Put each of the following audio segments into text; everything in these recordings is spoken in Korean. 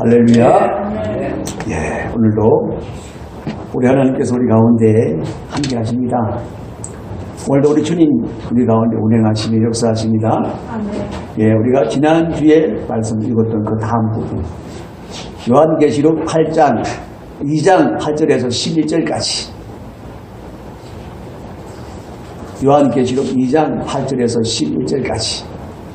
할렐루야. 예, 오늘도 우리 하나님께서 우리 가운데 함께 하십니다. 오늘도 우리 주님 우리 가운데 운행하시며 역사하십니다. 예, 우리가 지난주에 말씀 읽었던 그 다음 부분 요한계시록 8장 2장 8절에서 11절까지 요한계시록 2장 8절에서 11절까지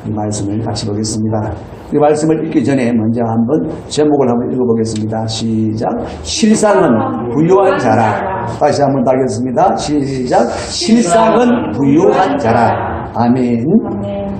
이 말씀을 같이 보겠습니다. 이 말씀을 읽기 전에 먼저 한번 제목을 한번 읽어보겠습니다. 시작. 실상은 부유한 자라. 다시 한번 하겠습니다. 시작. 실상은 부유한 자라. 아멘.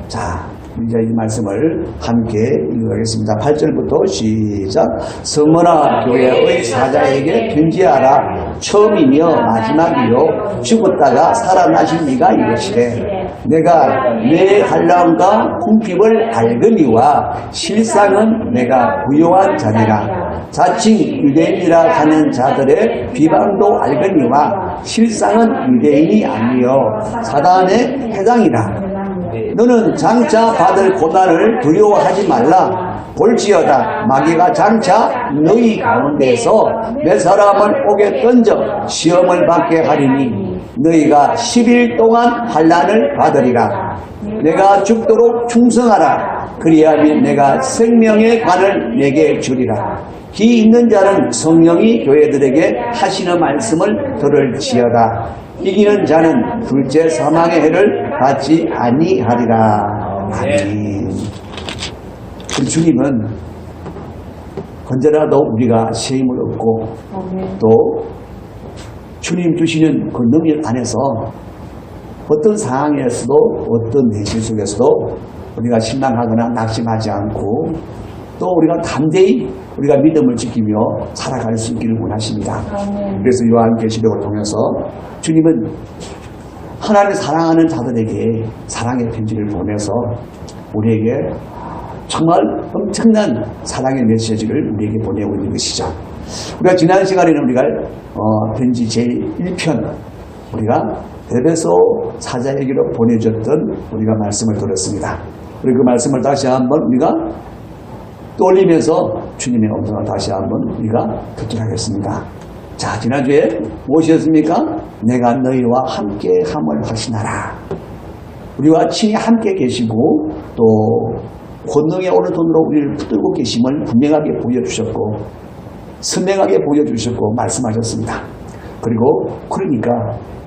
자, 이제 이 말씀을 함께 읽어보겠습니다. 8절부터 시작. 성모나 교회의 사자에게 편지하라. 처음이며 마지막이요 죽었다가 살아나신 이가 이것이래. 내가 내 한량과 궁핍을 알거니와 실상은 내가 부유한 자니라. 자칭 유대인이라 하는 자들의 비방도 알거니와 실상은 유대인이 아니요 사단의 회당이라. 너는 장차 받을 고난을 두려워하지 말라. 볼지어다 마귀가 장차 너희 가운데서 몇 사람을 오게 던져 시험을 받게 하리니 너희가 10일 동안 환난을 받으리라. 내가 죽도록 충성하라. 그리하면 내가 생명의 관을 내게 주리라. 기 있는 자는 성령이 교회들에게 하시는 말씀을 들을지어다. 이기는 자는 둘째 사망의 해를 받지 아니하리라. 아멘. 우리 주님은 언제라도 우리가 새 힘을 얻고 또 주님 주시는 그 능력 안에서 어떤 상황에서도 어떤 내실 속에서도 우리가 실망하거나 낙심하지 않고 또 우리가 담대히 우리가 믿음을 지키며 살아갈 수 있기를 원하십니다. 그래서 요한계시록을 통해서 주님은 하나님을 사랑하는 자들에게 사랑의 편지를 보내서 우리에게 정말 엄청난 사랑의 메시지를 우리에게 보내고 있는 것이죠. 우리가 지난 시간에는 우리가 편지 제1편 우리가 에베소 사자에게로 보내줬던 우리가 말씀을 들었습니다. 그리고 그 말씀을 다시 한번 우리가 떠올리면서 주님의 음성을 다시 한번 우리가 듣도록 하겠습니다. 자, 지난주에 무엇이었습니까? 내가 너희와 함께 함을 하시나라. 우리와 친히 함께 계시고 또 권능의 오른손으로 우리를 붙들고 계심을 분명하게 보여주셨고 선명하게 보여주셨고 말씀하셨습니다. 그리고 그러니까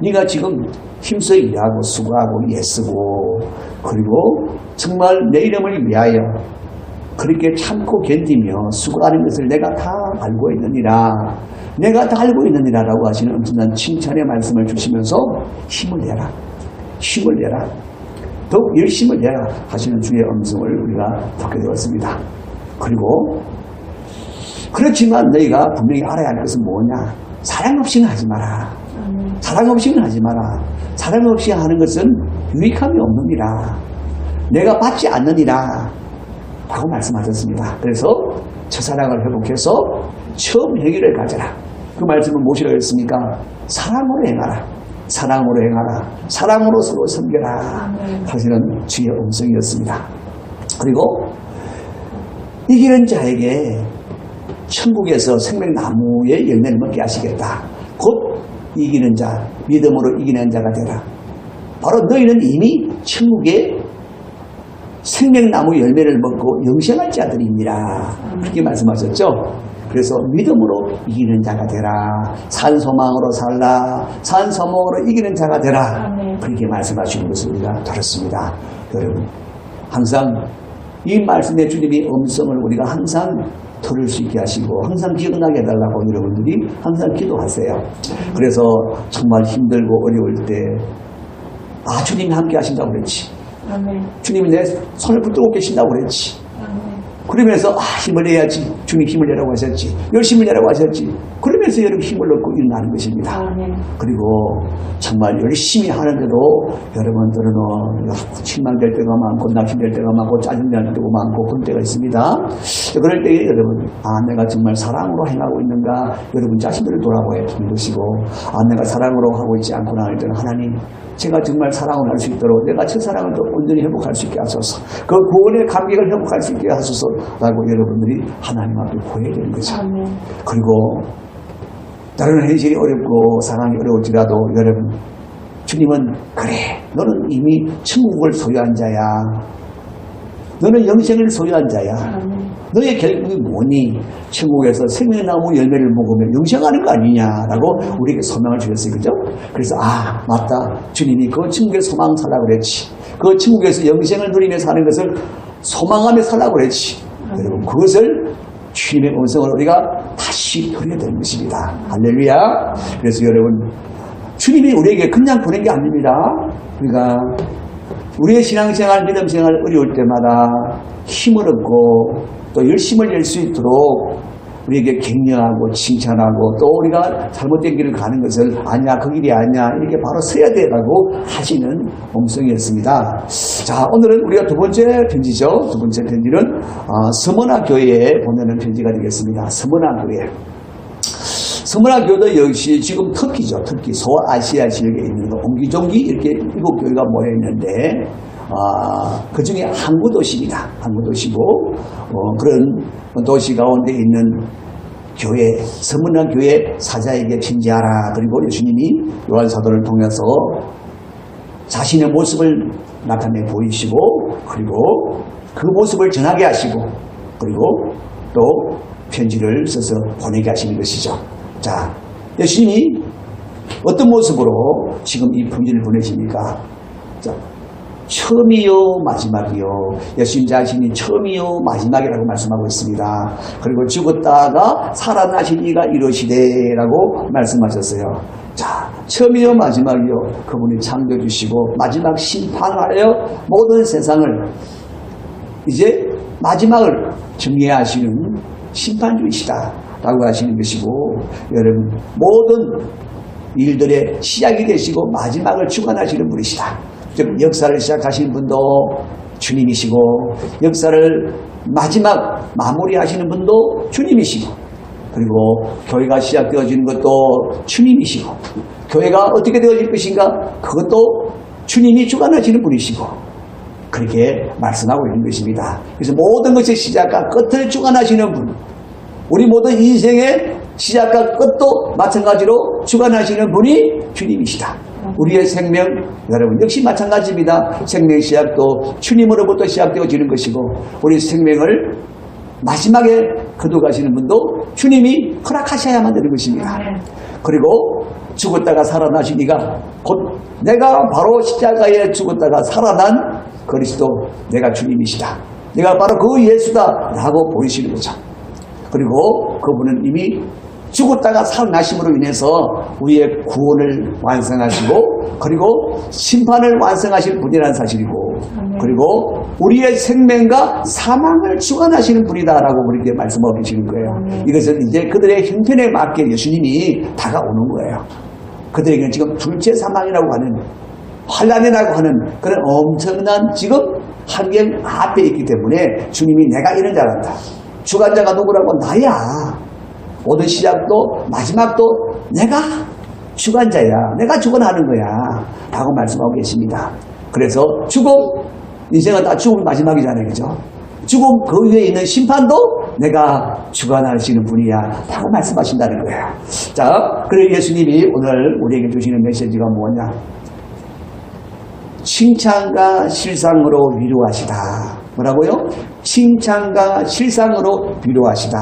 네가 지금 힘써 일하고 수고하고 애쓰고 그리고 정말 내 이름을 위하여 그렇게 참고 견디며 수고하는 것을 내가 다 알고 있느니라. 내가 다 알고 있느니라 라고 하시는 엄청난 칭찬의 말씀을 주시면서 힘을 내라. 힘을 내라. 더욱 열심을 내라 하시는 주의 음성을 우리가 듣게 되었습니다. 그리고 그렇지만 너희가 분명히 알아야 할 것은 뭐냐. 사랑 없이는 하지 마라. 사랑 없이는 하지 마라. 사랑 없이 하는 것은 유익함이 없느니라. 내가 받지 않느니라 라고 말씀하셨습니다. 그래서 첫사랑을 회복해서 처음 행위를 가져라. 그 말씀은 무엇이라고 했습니까? 사랑으로 행하라. 사랑으로 행하라. 사랑으로 서로 섬겨라 하시는 주의 음성이었습니다. 그리고 이기는 자에게 천국에서 생명나무의 열매를 먹게 하시겠다. 곧 이기는 자, 믿음으로 이기는 자가 되라. 바로 너희는 이미 천국의 생명나무 열매를 먹고 영생할 자들입니다. 그렇게 말씀하셨죠. 그래서 믿음으로 이기는 자가 되라. 산소망으로 살라. 산소망으로 이기는 자가 되라. 그렇게 말씀하시는 것을 우리가 들었습니다. 여러분 항상 이 말씀의 주님의 음성을 우리가 항상 들을 수 있게 하시고 항상 기억나게 해달라고 여러분들이 항상 기도하세요. 그래서 정말 힘들고 어려울 때 주님이 함께 하신다고 그랬지. 주님이 내 손을 붙들고 계신다고 그랬지. 그러면서 힘을 내야지. 주님 힘을 내라고 하셨지. 열심히 내라고 하셨지. 그러면서 여러분 힘을 얻고 일어나는 것입니다. 그리고 정말 열심히 하는데도 여러분들은 실망될 때가 많고 낙심될 때가 많고 짜증날 때가 많고 그런 때가 있습니다. 그럴 때 여러분, 내가 정말 사랑으로 행하고 있는가? 여러분 자신들을 돌아봐야 하는 것이고, 내가 사랑으로 하고 있지 않구나 할 때는 하나님, 제가 정말 사랑을 할 수 있도록 내가 저 사랑을 또 온전히 회복할 수 있게 하소서. 그 구원의 감격을 회복할 수 있게 하소서라고 여러분들이 하나님 앞에 구해야 되는 거죠. 그리고 다른 현실이 어렵고 상황이 어려울지라도 여러분, 주님은 그래, 너는 이미 천국을 소유한 자야. 너는 영생을 소유한 자야. 너의 결국이 뭐니? 천국에서 생명나무 열매를 먹으면 영생하는 거 아니냐라고 우리에게 소망을 주셨어요. 그죠? 그래서 맞다. 주님이 그 천국의 소망 살라고 그랬지. 그 천국에서 영생을 누리며 사는 것을 소망하며 살라고 그랬지. 여러분, 그것을 주님의 음성을 우리가 다시 들어야 되는 것입니다. 할렐루야. 그래서 여러분, 주님이 우리에게 그냥 보낸 게 아닙니다. 우리가 우리의 신앙생활, 믿음생활 어려울 때마다 힘을 얻고 또 열심을 낼 수 있도록 우리에게 격려하고 칭찬하고 또 우리가 잘못된 길을 가는 것을 아니야, 그 길이 아니야, 이렇게 바로 서야 되라고 하시는 음성이었습니다. 자, 오늘은 우리가 두 번째 편지죠. 두 번째 편지는 서머나 교회에 보내는 편지가 되겠습니다. 서머나 교회. 서머나 교도 역시 지금 터키죠. 터키 소아시아 지역에 있는 옹기종기 이렇게 7교회가 모여 있는데 그 중에 항구 도시입니다. 항구 도시고 그런 도시 가운데 있는 교회, 서머나 교회 사자에게 편지하라. 그리고 예수님이 요한 사도를 통해서 자신의 모습을 나타내 보이시고 그리고 그 모습을 전하게 하시고 그리고 또 편지를 써서 보내게 하시는 것이죠. 자, 예수님이 어떤 모습으로 지금 이 편지를 보내십니까? 자, 처음이요 마지막이요. 예수님 자신이 처음이요 마지막이라고 말씀하고 있습니다. 그리고 죽었다가 살아나신 이가 이러시되라고 말씀하셨어요. 자, 처음이요 마지막이요. 그분이 창조해 주시고 마지막 심판하여 모든 세상을 이제 마지막을 정리하시는 심판주이시다 라고 하시는 것이고, 여러분 모든 일들의 시작이 되시고 마지막을 주관하시는 분이시다. 즉 역사를 시작하신 분도 주님이시고 역사를 마지막 마무리하시는 분도 주님이시고 그리고 교회가 시작되어지는 것도 주님이시고 교회가 어떻게 되어질 것인가 그것도 주님이 주관하시는 분이시고 그렇게 말씀하고 있는 것입니다. 그래서 모든 것의 시작과 끝을 주관하시는 분, 우리 모든 인생의 시작과 끝도 마찬가지로 주관하시는 분이 주님이시다. 우리의 생명 여러분 역시 마찬가지입니다. 생명 시작도 주님으로부터 시작되어지는 것이고 우리 생명을 마지막에 거둬가시는 분도 주님이 허락하셔야만 되는 것입니다. 그리고 죽었다가 살아나신 이가 곧 내가 바로 십자가에 죽었다가 살아난 그리스도 내가 주님이시다. 내가 바로 그 예수다 라고 보이시는 거죠. 그리고 그분은 이미 죽었다가 살아나심으로 인해서 우리의 구원을 완성하시고 그리고 심판을 완성하실 분이라는 사실이고 그리고 우리의 생명과 사망을 주관하시는 분이다라고 우리에게 말씀하고 계시는 거예요. 이것은 이제 그들의 형편에 맞게 예수님이 다가오는 거예요. 그들에게는 지금 둘째 사망이라고 하는 환란이라고 하는 그런 엄청난 지금 환경 앞에 있기 때문에 주님이 내가 이런 자란다. 주관자가 누구라고? 나야. 모든 시작도 마지막도 내가 주관자야. 내가 주관하는 거야. 라고 말씀하고 계십니다. 그래서 죽음, 인생은 다 죽음이 마지막이잖아요. 그죠? 죽음 그 위에 있는 심판도 내가 주관하시는 분이야. 라고 말씀하신다는 거예요. 자, 그래서 예수님이 오늘 우리에게 주시는 메시지가 뭐냐? 칭찬과 실상으로 위로하시다. 뭐라고요? 칭찬과 실상으로 위로하시다.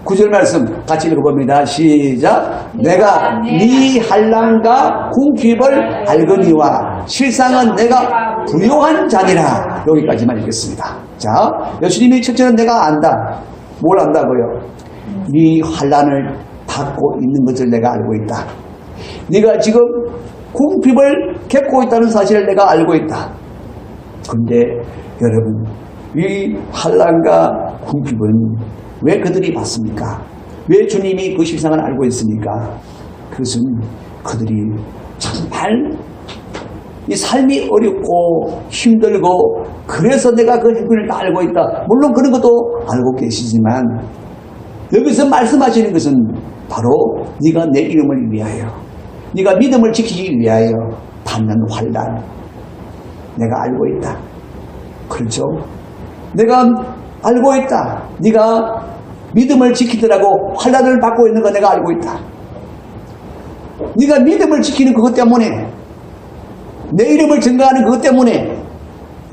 9절 말씀 같이 읽어봅니다. 시작. 내가 네 한란과 궁핍을 알거니와 실상은 내가 부요한 자니라. 여기까지만 읽겠습니다. 자, 예수님이 첫째는 내가 안다. 뭘 안다고요? 네 환란을 받고 있는 것을 내가 알고 있다. 네가 지금 궁핍을 겪고 있다는 사실을 내가 알고 있다. 근데 여러분, 이 환란과 궁핍은 왜 그들이 받습니까? 왜 주님이 그 실상을 알고 있습니까? 그것은 그들이 정말 이 삶이 어렵고 힘들고 그래서 내가 그 행편을 다 알고 있다. 물론 그런 것도 알고 계시지만 여기서 말씀하시는 것은 바로 네가 내 이름을 위하여 네가 믿음을 지키기 위하여 받는 환난 내가 알고 있다. 그렇죠? 내가 알고 있다. 네가 믿음을 지키더라고 환난을 받고 있는 거 내가 알고 있다. 네가 믿음을 지키는 그것 때문에 내 이름을 증거하는 그것 때문에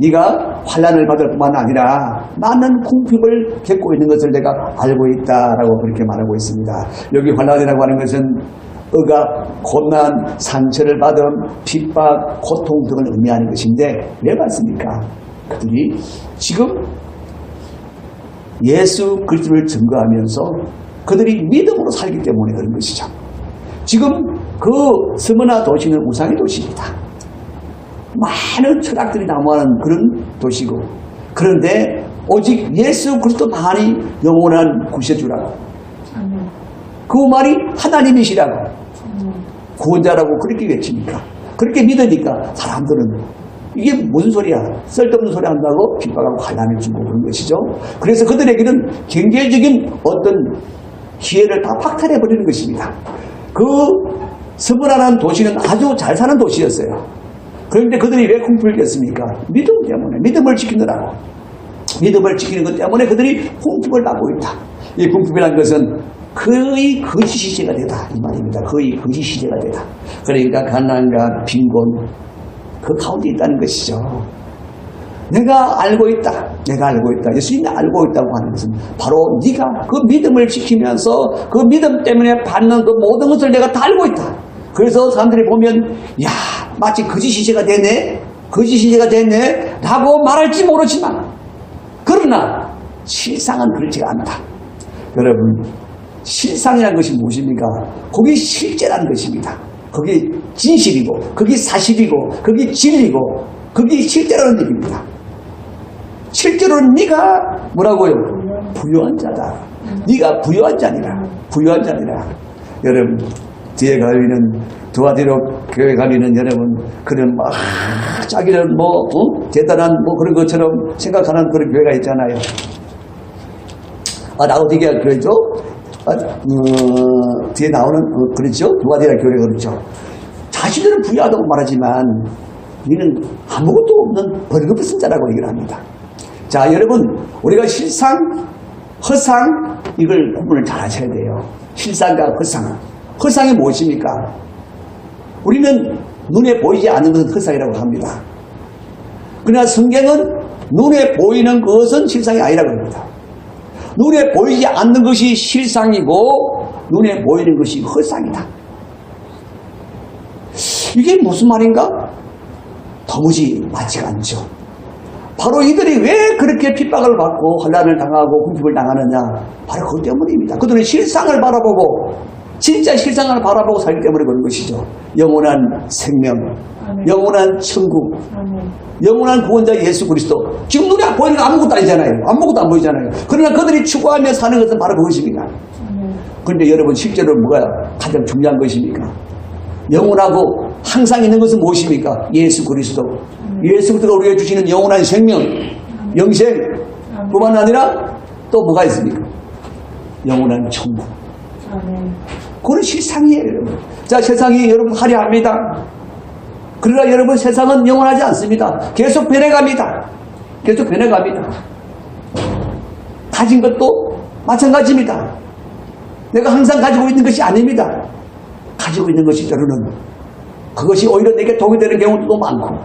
네가 환난을 받을 뿐만 아니라 많은 궁핍을 겪고 있는 것을 내가 알고 있다라고 그렇게 말하고 있습니다. 여기 환난이라고 하는 것은 억압, 고난, 상처를 받음, 핍박, 고통 등을 의미하는 것인데 왜 맞습니까? 그들이 지금 예수 그리스도를 증거하면서 그들이 믿음으로 살기 때문에 그런 것이죠. 지금 그 스무나 도시는 우상의 도시입니다. 많은 철학들이 남아하는 그런 도시고 그런데 오직 예수 그리스도만이 영원한 구세주라고 그 말이 하나님이시라고 구원자라고 그렇게 외치니까 그렇게 믿으니까 사람들은 이게 무슨 소리야 쓸데없는 소리 한다고 핍박하고 환난을 주고 그런 것이죠. 그래서 그들에게는 경제적인 어떤 기회를 다 박탈해버리는 것입니다. 그 스무라는 도시는 아주 잘 사는 도시였어요. 그런데 그들이 왜 궁핍을 겪습니까? 믿음 때문에 믿음을 지키느라고 믿음을 지키는 것 때문에 그들이 궁핍을 받고 있다. 이 궁핍이라는 것은 거의 거짓 시대가 되다 이 말입니다. 거의 거짓 시대가 되다. 그러니까 가난과 빈곤 그 가운데 있다는 것이죠. 내가 알고 있다. 내가 알고 있다. 예수님이 알고 있다고 하는 것은 바로 네가 그 믿음을 지키면서 그 믿음 때문에 받는 그 모든 것을 내가 다 알고 있다. 그래서 사람들이 보면 야 마치 거짓 시대가 되네 거짓 시대가 되네 라고 말할지 모르지만 그러나 실상은 그렇지가 않다. 여러분 실상이라는 것이 무엇입니까? 그게 실제라는 것입니다. 그게 진실이고 그게 사실이고 그게 진리고 그게 실제라는 얘기입니다. 실제로는 네가 뭐라고요? 부유한 자다. 네가 부유한 자니라. 부유한 자니라. 여러분 뒤에 가면은 두아디로 교회 가면은 여러분 그런 막 자기는 대단한 그런 것처럼 생각하는 그런 교회가 있잖아요. 라오디게아 교회죠. 뒤에 나오는 그렇죠. 두아디라 교회가 그렇죠. 자신들은 부유하다고 말하지만 너는 아무것도 없는 벌거벗은 쓴 자라고 얘기를 합니다. 자 여러분 우리가 실상 허상 이걸 구분을 잘 하셔야 돼요. 실상과 허상. 허상이 무엇입니까? 우리는 눈에 보이지 않는 것은 허상이라고 합니다. 그러나 성경은 눈에 보이는 것은 실상이 아니라고 합니다. 눈에 보이지 않는 것이 실상이고 눈에 보이는 것이 허상이다. 이게 무슨 말인가? 도무지 맞지가 않죠. 바로 이들이 왜 그렇게 핍박을 받고 환난을 당하고 궁핍을 당하느냐? 바로 그것 때문입니다. 그들은 실상을 바라보고 진짜 실상을 바라보고 살기 때문에 그런 것이죠. 영원한 생명, 아멘. 영원한 천국, 아멘. 영원한 구원자 예수 그리스도. 지금 눈에 보이는 거 아무것도 아니잖아요. 아무것도 안 보이잖아요. 그러나 그들이 추구하며 사는 것은 바로 그것입니다. 그런데 여러분 실제로 뭐가 가장 중요한 것입니까? 영원하고 항상 있는 것은 무엇입니까? 예수 그리스도. 예수 그리스도가 우리에게 주시는 영원한 생명, 영생 뿐만 아니라 또 뭐가 있습니까? 영원한 천국. 그건 실상이에요, 여러분. 자, 세상이 여러분 화려합니다. 그러나 여러분 세상은 영원하지 않습니다. 계속 변해갑니다. 계속 변해갑니다. 가진 것도 마찬가지입니다. 내가 항상 가지고 있는 것이 아닙니다. 가지고 있는 것이 때로는 그것이 오히려 내게 독이 되는 경우도 많고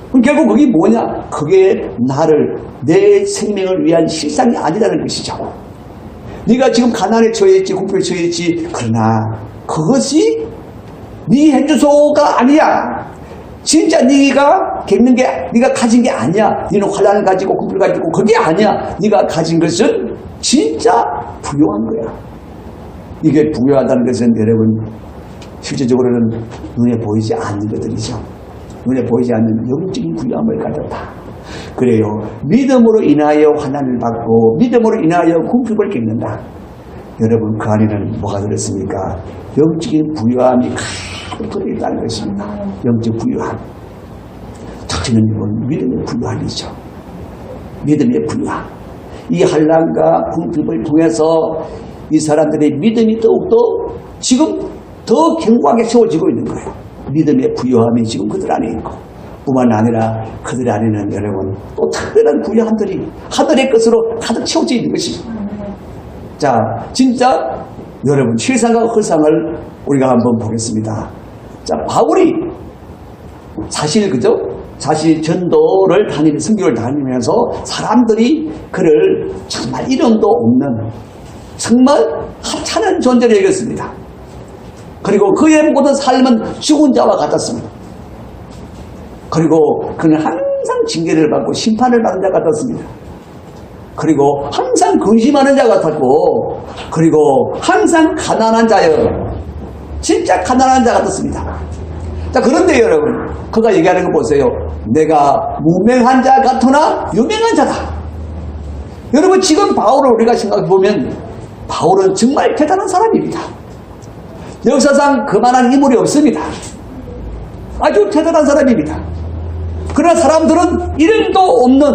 그럼 결국 그게 뭐냐? 그게 나를 내 생명을 위한 실상이 아니라는 것이죠. 네가 지금 가난에 처해 있지 궁핍에 처해 있지 그러나 그것이 네 현주소가 아니야. 진짜 네가 겪는 게 네가 가진 게 아니야. 너는 환난을 가지고 궁핍을 가지고 그게 아니야. 네가 가진 것은 진짜 부유한 거야. 이게 부유하다는 것은 여러분 실제적으로는 눈에 보이지 않는 것들이죠. 눈에 보이지 않는 영적인 부유함을 가졌다. 그래요. 믿음으로 인하여 환난을 받고 믿음으로 인하여 궁핍을 겪는다. 여러분 그 안에는 뭐가 들었습니까? 영적인 부유함이 가득 들어있다는 것입니다. 영적 부유함. 저는 이건 믿음의 부유함이죠. 믿음의 부유함. 이 한란과 궁핍을 통해서 이 사람들의 믿음이 더욱더 지금 더 견고하게 세워지고 있는 거예요. 믿음의 부유함이 지금 그들 안에 있고, 뿐만 아니라 그들 안에는 여러분 또 특별한 부유함들이 하늘의 것으로 가득 채워져 있는 것이죠. 자, 진짜 여러분 실상과 허상을 우리가 한번 보겠습니다. 자, 바울이 사실 그죠? 사실 전도를 다니는 선교를 다니면서 사람들이 그를 정말 이름도 없는 정말 하찮은 존재로 여겼습니다. 그리고 그의 모든 삶은 죽은 자와 같았습니다. 그리고 그는 항상 징계를 받고 심판을 받은 자 같았습니다. 그리고 항상 근심하는 자 같았고, 그리고 항상 가난한 자예요. 진짜 가난한 자 같았습니다. 자, 그런데 여러분, 그가 얘기하는 거 보세요. 내가 무명한 자 같으나 유명한 자다. 여러분, 지금 바울을 우리가 생각해보면 바울은 정말 대단한 사람입니다. 역사상 그만한 인물이 없습니다. 아주 대단한 사람입니다. 그러나 사람들은 이름도 없는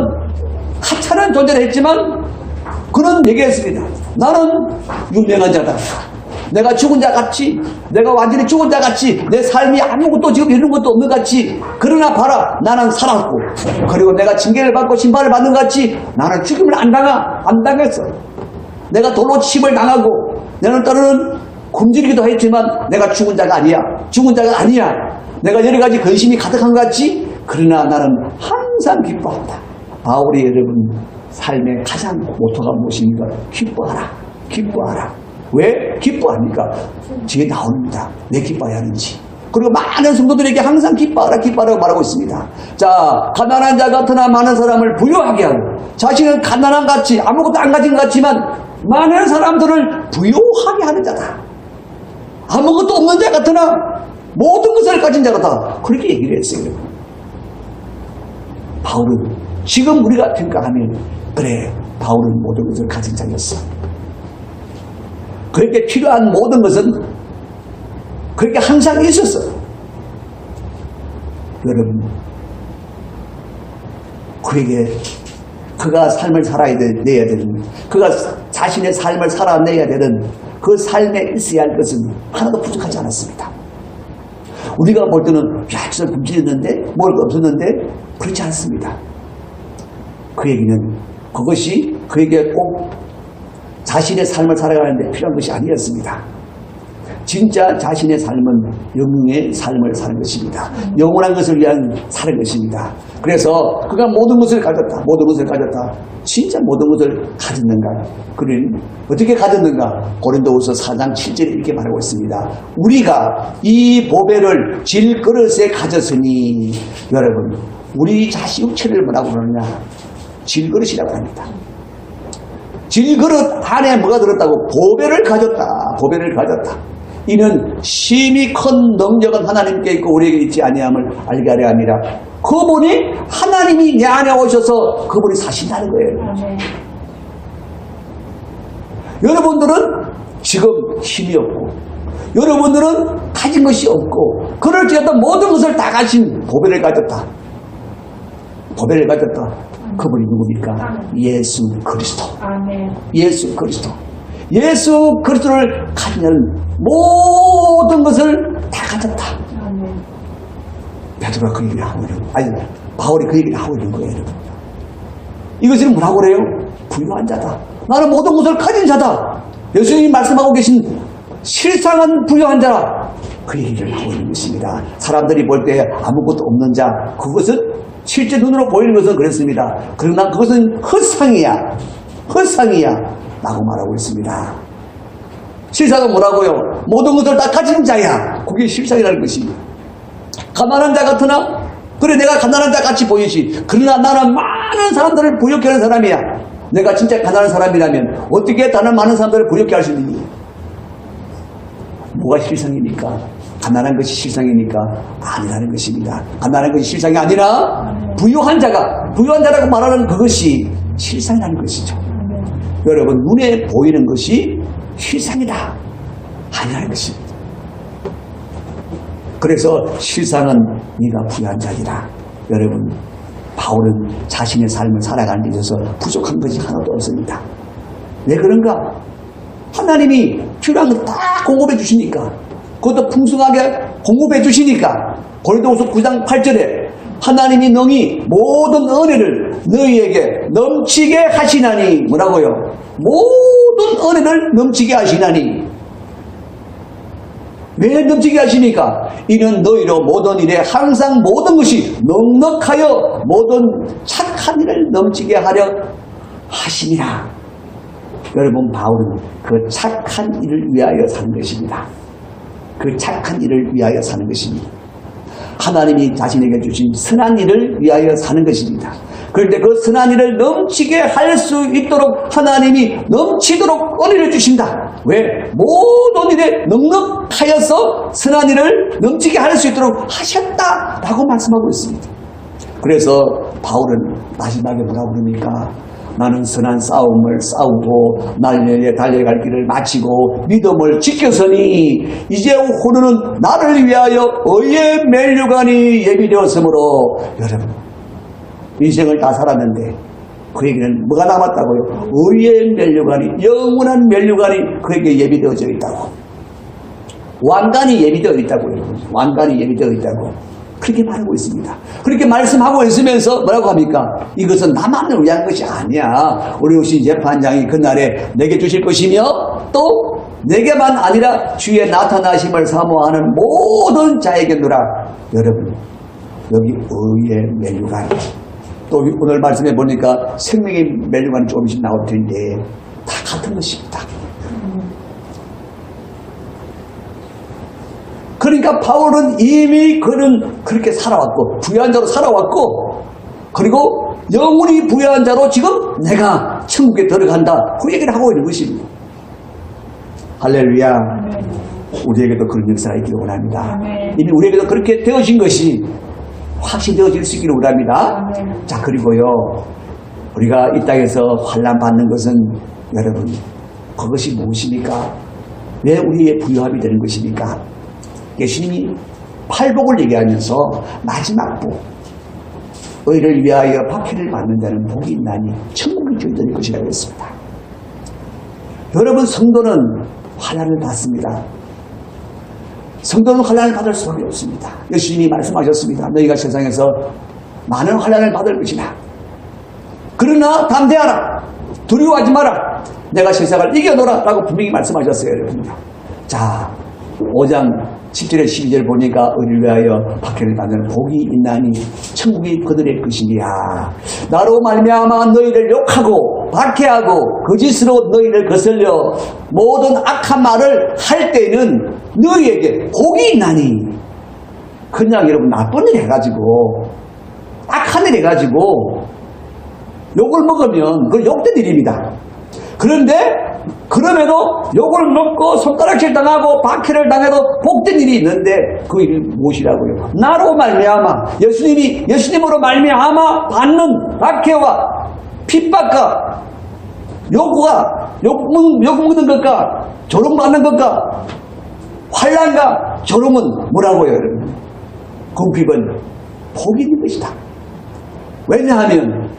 하찮은 존재를 했지만 그는 얘기했습니다. 나는 유명한 자다. 내가 죽은 자 같이, 내가 완전히 죽은 자 같이, 내 삶이 아무것도 지금 이런 것도 없는 것 같이, 그러나 봐라, 나는 살았고, 그리고 내가 징계를 받고 심판을 받는 것 같이 나는 죽임을 안 당했어. 내가 돌로 침을 당하고, 내는 때로는 굶주리기도 했지만 내가 죽은 자가 아니야. 죽은 자가 아니야. 내가 여러 가지 근심이 가득한 것 같지, 그러나 나는 항상 기뻐한다. 바울이 여러분 삶의 가장 모토가 무엇입니까? 기뻐하라. 기뻐하라. 왜 기뻐합니까? 뒤에 나옵니다. 왜 기뻐해야 하는지. 그리고 많은 성도들에게 항상 기뻐하라 기뻐하라고 말하고 있습니다. 자, 가난한 자 같으나 많은 사람을 부유하게 하고, 자신은 가난한 같이 아무것도 안 가진 것 같지만 많은 사람들을 부유하게 하는 자다. 아무것도 없는 자 같으나 모든 것을 가진 자 같다. 그렇게 얘기를 했어요. 바울은 지금 우리가 평가하면 그래, 바울은 모든 것을 가진 자였어. 그렇게 필요한 모든 것은 그렇게 항상 있었어요. 여러분, 그에게 그가 삶을 살아내야 되는, 그가 자신의 삶을 살아내야 되는 그 삶에 있어야 할 것은 하나도 부족하지 않았습니다. 우리가 볼 때는 야, 저 굶주렸는데 뭘 없었는데 그렇지 않습니다. 그에게는 그것이 그에게 꼭 자신의 삶을 살아가는데 필요한 것이 아니었습니다. 진짜 자신의 삶은 영웅의 삶을 사는 것입니다. 영원한 것을 위한 사는 것입니다. 그래서 그가 모든 것을 가졌다. 모든 것을 가졌다. 진짜 모든 것을 가졌는가? 그는 어떻게 가졌는가? 고린도후서 4장 7절에 이렇게 말하고 있습니다. 우리가 이 보배를 질그릇에 가졌으니, 여러분, 우리 자신 육체를 뭐라고 그러느냐? 질그릇이라고 합니다. 질그릇 안에 뭐가 들었다고? 보배를 가졌다. 보배를 가졌다. 이는 심히 큰 능력은 하나님께 있고 우리에게 있지 아니함을 알게 하려 함이라. 그분이, 하나님이 내 안에 오셔서 그분이 사신다는 거예요. 네. 여러분들은 지금 힘이 없고, 여러분들은 가진 것이 없고, 그럴지라도 모든 것을 다 가진 보배를 가졌다. 보배를 가졌다. 그분이 누굽니까? 예수 그리스도. 예수 그리스도. 예수 그리스도를 가진 자는 모든 것을 다 가졌다. 베드로가 그 얘기를 하고 있는 거예요. 아니, 바울이 그 얘기를 하고 있는 거예요. 이것을 뭐라고 그래요? 부유한 자다. 나는 모든 것을 가진 자다. 예수님이 말씀하고 계신 실상은 부유한 자라. 그 얘기를 하고 있는 것입니다. 사람들이 볼 때 아무것도 없는 자, 그것은 실제 눈으로 보이는 것은 그렇습니다. 그러나 그것은 헛상이야. 헛상이야. 라고 말하고 있습니다. 실상은 뭐라고요? 모든 것을 다 가진 자야. 그게 실상이라는 것입니다. 가난한 자 같으나, 그래, 내가 가난한 자 같이 보이지. 그러나 나는 많은 사람들을 부유케 하는 사람이야. 내가 진짜 가난한 사람이라면 어떻게 다른 많은 사람들을 부유케 할 수 있니? 뭐가 실상입니까? 가난한 것이 실상입니까? 아니라는 것입니다. 가난한 것이 실상이 아니라 부유한 자라고 말하는 그것이 실상이라는 것이죠. 여러분, 눈에 보이는 것이 실상이다. 아니라는 것입니다. 그래서 실상은 네가 부유한 자이라. 여러분, 바울은 자신의 삶을 살아가는 데 있어서 부족한 것이 하나도 없습니다. 왜 그런가? 하나님이 필요한 거 다 공급해 주시니까, 그것도 풍성하게 공급해 주시니까, 고린도후서 9장 8절에 하나님이 능히 모든 은혜를 너희에게 넘치게 하시나니, 뭐라고요? 모든 은혜를 넘치게 하시나니. 왜 넘치게 하십니까? 이는 너희로 모든 일에 항상 모든 것이 넉넉하여 모든 착한 일을 넘치게 하려 하시니라. 여러분, 바울은 그 착한 일을 위하여 사는 것입니다. 그 착한 일을 위하여 사는 것입니다. 하나님이 자신에게 주신 선한 일을 위하여 사는 것입니다. 그런데 그 선한 일을 넘치게 할 수 있도록 하나님이 넘치도록 은혜를 주신다. 왜? 모든 일에 넉넉하여서 선한 일을 넘치게 할 수 있도록 하셨다라고 말씀하고 있습니다. 그래서 바울은 마지막에 뭐라고 그럽니까? 나는 선한 싸움을 싸우고 날려에 달려갈 길을 마치고 믿음을 지켰으니 이제 후로는 나를 위하여 의의 면류관이 예비되었으므로. 여러분, 인생을 다 살았는데 그에게는 뭐가 남았다고요? 의의 면류관이, 영원한 면류관이 그에게 예비되어져 있다고. 왕관이 예비되어 있다고요. 왕관이 예비되어 있다고. 그렇게 말하고 있습니다. 그렇게 말씀하고 있으면서 뭐라고 합니까? 이것은 나만을 위한 것이 아니야. 우리 오신 재판장이 그날에 내게 주실 것이며 또 내게만 아니라 주의 나타나심을 사모하는 모든 자에게노라. 여러분, 여기 의의 면류관, 또 오늘 말씀해 보니까 생명의 면류관이 조금씩 나올 텐데 다 같은 것입니다. 그러니까 바울은 이미 그는 그렇게 살아왔고 부유한 자로 살아왔고, 그리고 영원히 부유한 자로 지금 내가 천국에 들어간다, 그 얘기를 하고 있는 것입니다. 할렐루야. 우리에게도 그런 역사가 있기를 원합니다. 이미 우리에게도 그렇게 되어진 것이 확신되어질 수 있기를 원합니다. 자, 그리고요, 우리가 이 땅에서 환난 받는 것은 여러분, 그것이 무엇입니까? 왜 우리의 부유함이 되는 것입니까? 예수님이 팔복을 얘기하면서 마지막 복, 의를 위하여 박해를 받는 자는 복이 있나니 천국이 저희들의 것이라고 했습니다. 여러분, 성도는 환난을 받습니다. 성도는 환난을 받을 수밖에 없습니다. 예수님이 말씀하셨습니다. 너희가 세상에서 많은 환난을 받을 것이다. 그러나 담대하라, 두려워하지 마라, 내가 세상을 이겨노라 라고 분명히 말씀하셨어요. 여러분. 자, 5장 10절에 12절 보니까 의를 위하여 박해를 받는 복이 있나니 천국이 그들의 것이니라. 나로 말미암아 너희를 욕하고 박해하고 거짓으로 너희를 거슬려 모든 악한 말을 할 때는 너희에게 복이 있나니. 그냥 여러분 나쁜 일 해가지고 악한 일 해가지고 욕을 먹으면 그건 욕된 일입니다. 그런데 그럼에도 욕을 먹고 손가락질 당하고 박해를 당해도 복된 일이 있는데 그 일이 무엇이라고요? 나로 말미암아, 예수님으로 말미암아 받는 박해와 핍박과 욕 먹는 것과 조롱받는 것과 환난과 조롱은 뭐라고요, 여러분? 궁핍은 복이 있는 것이다. 왜냐하면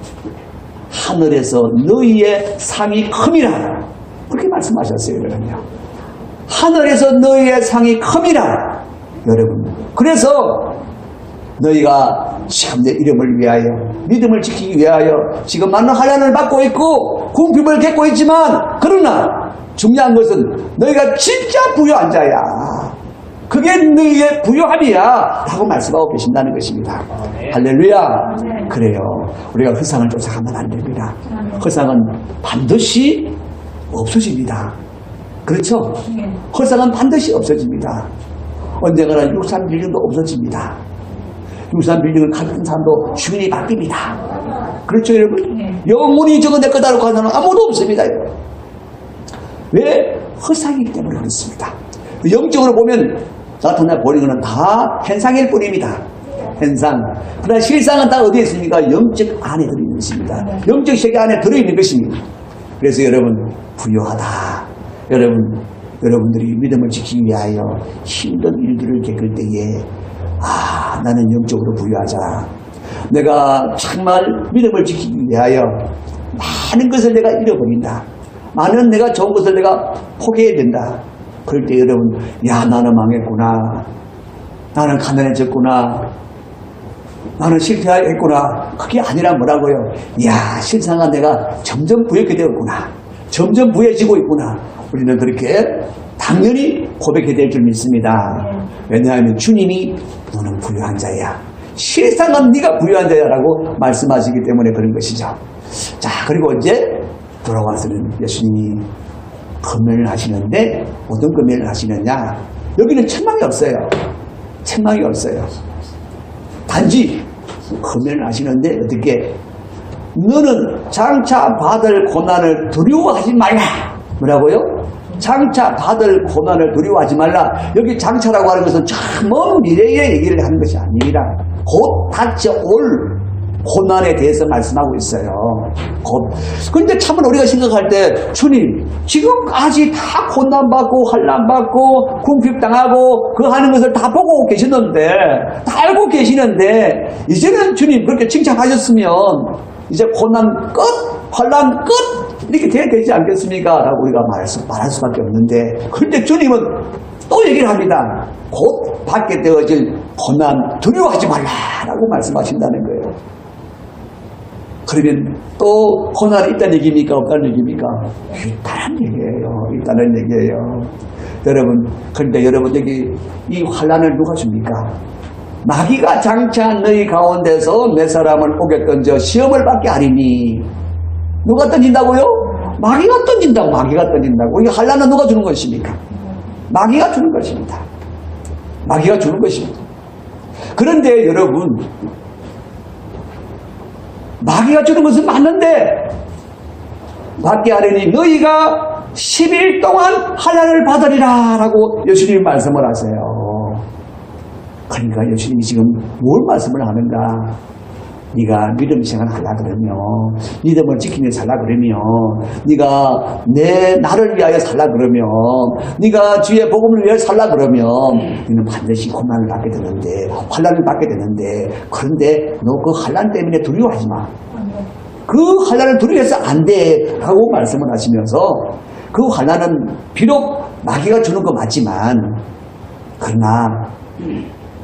하늘에서 너희의 상이 큼이라, 그렇게 말씀하셨어요. 여러분요. 하늘에서 너희의 상이 큼이라. 여러분, 그래서 너희가 지금 내 이름을 위하여, 믿음을 지키기 위하여 지금 많은 환난을 받고 있고 궁핍을 겪고 있지만, 그러나 중요한 것은 너희가 진짜 부유한 자야, 그게 너희의 부유함이야 라고 말씀하고 계신다는 것입니다. 할렐루야. 그래요. 우리가 허상을 쫓아가면 안 됩니다. 허상은 반드시 없어집니다. 그렇죠? 허상은 반드시 없어집니다. 언젠가나 육산 빌딩도 없어집니다. 육산 빌딩을 가진 사람도 주인이 바뀝니다. 그렇죠, 여러분? 영원히 저거 내 거다라고 하는 사람은 아무도 없습니다. 왜? 허상이기 때문에 그렇습니다. 영적으로 보면 나타나 보이는 것은 다 현상일 뿐입니다. 현상. 그러나 실상은 다 어디에 있습니까? 영적 안에 들어있는 것입니다. 영적 세계 안에 들어있는 것입니다. 그래서 여러분, 부유하다. 여러분들이 믿음을 지키기 위하여 힘든 일들을 겪을 때에 나는 영적으로 부유하자. 내가 정말 믿음을 지키기 위하여 많은 것을 내가 잃어버린다. 많은 내가 좋은 것을 내가 포기해야 된다. 그럴 때 여러분, 야, 나는 망했구나. 나는 가난해졌구나. 나는 실패했구나. 그게 아니라 뭐라고요? 야, 실상은 내가 점점 부유하게 되었구나. 점점 부유해지고 있구나. 우리는 그렇게 당연히 고백해야 될 줄 믿습니다. 왜냐하면 주님이 너는 부유한 자야. 실상은 네가 부유한 자야라고 말씀하시기 때문에 그런 것이죠. 자, 그리고 이제 돌아와서는 예수님이 권면을 하시는데 어떤 권면을 하시느냐? 여기는 책망이 없어요. 책망이 없어요. 단지 권면을 하시는데 어떻게? 너는 장차 받을 고난을 두려워하지 말라. 뭐라고요? 장차 받을 고난을 두려워하지 말라. 여기 장차라고 하는 것은 먼 미래의 얘기를 하는 것이 아닙니다. 곧 닥쳐올 고난에 대해서 말씀하고 있어요. 그런데 참은 우리가 생각할 때 주님 지금까지 다 고난받고 환난받고 궁핍당하고 그 하는 것을 다 보고 계시는데 다 알고 계시는데 이제는 주님 그렇게 칭찬하셨으면 이제 고난 끝, 환난 끝 이렇게 돼야 되지 않겠습니까? 라고 우리가 말할 수밖에 없는데 그런데 주님은 또 얘기를 합니다. 곧 받게 되어질 고난 두려워하지 말라라고 말씀하신다는 거예요. 그러면 또 고난이 있다는 얘기입니까? 없다는 얘기입니까? 있다는 얘기예요. 있다는 얘기예요. 여러분, 그런데 여러분 여기 이 환난을 누가 줍니까? 마귀가 장차 너희 가운데서 몇 사람을 오게 던져 시험을 받게 하리니 누가 던진다고요? 마귀가 던진다고. 마귀가 던진다고. 이 환난은 누가 주는 것입니까? 마귀가 주는 것입니다. 마귀가 주는 것입니다. 그런데 여러분 마귀가 주는 것은 맞는데 받게 하려니 너희가 10일 동안 환난을 받으리라 라고 예수님이 말씀을 하세요. 그러니까 예수님이 지금 뭘 말씀을 하는가? 네가 믿음 생활을 하려 그러면 믿음을 지키면서 살라 그러면 네가 나를 위하여 살라 그러면 네가 주의 복음을 위하여 살라 그러면 너는 반드시 고난을 받게 되는데 환난을 받게 되는데 그런데 너 그 환난 때문에 두려워하지 마. 그 환난을 두려워해서 안 돼 라고 말씀을 하시면서 그 환난은 비록 마귀가 주는 거 맞지만 그러나